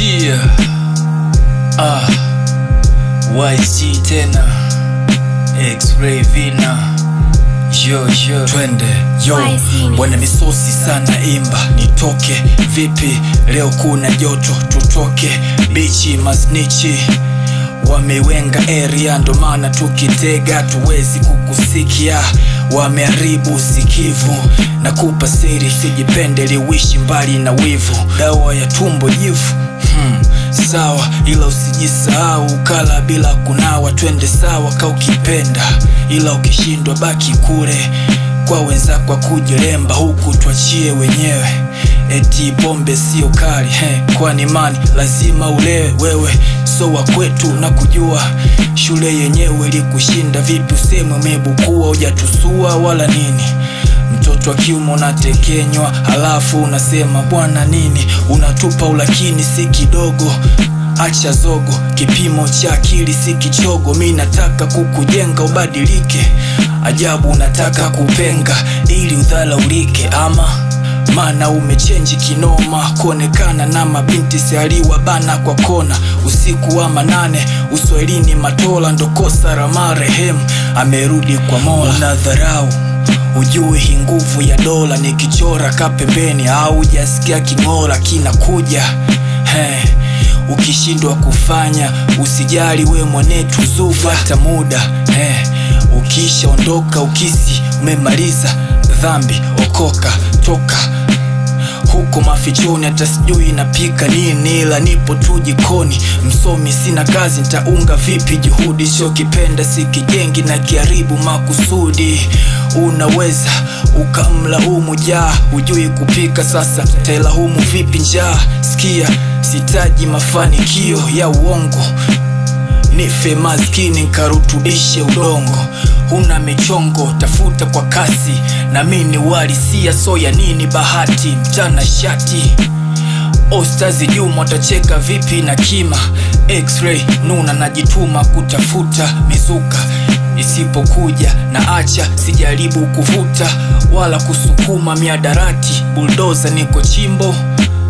Yeah. YG tena X-Ray Vina. Yo twende yo. Wana misosi sana imba nitoke vipi leo kuna joto tutoke bichi masnichi wamewenga area ndo maana tukitega tuwezi kukusikia wameharibu sikivu na kupa siri sijipende liwishi mbali na wivu dawa ya tumbo jivu sawa ila usijisahau kala bila kunawa twende sawa ka ukipenda ila ukishindwa baki kule kwa wenza kwa kujilemba huku tuachie wenyewe eti pombe sio kali kwani mani lazima ulewe wewe so wa kwetu na kujua shule yenyewe ilikushinda vipi useme umebukua hujatusua wala nini mtoto wa kiume unatekenywa halafu unasema bwana nini unatupa ulakini si kidogo acha zogo kipimo cha akili si kichogo mimi nataka kukujenga ubadilike ajabu unataka kupenga ili udhalaulike ama mana umechenji kinoma kuonekana na mabinti sialiwa bana kwa kona usiku wa manane uswahilini matola ndo kosa la marehemu amerudi kwa Mola unadharau ujue hii nguvu ya dola nikichora kapembeni au hujasikia king'ora kinakuja ukishindwa kufanya usijali we mwanetu zufata muda ukisha ondoka ukisi umemaliza dhambi okoka toka huko mafichoni hata sijui napika nini ila nipo tu jikoni msomi sina kazi nitaunga vipi juhudi sio kipenda sikijengi na kiharibu makusudi unaweza ukamlaumu jaa ujui kupika sasa telaumu vipi njaa sikia sitaji mafanikio ya uongo nife maskini nkarutubishe udongo huna michongo tafuta kwa kasi na mini walisia soya nini bahati mchana shati Ostazi Juma watacheka vipi na kima X-Ray nuna najituma kutafuta mizuka isipokuja na acha sijaribu kuvuta wala kusukuma miadarati bulldozer niko chimbo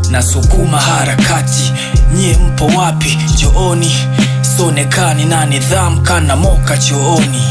na sukuma harakati nyie mpo wapi jooni sonekani na nidhamu kana moka chooni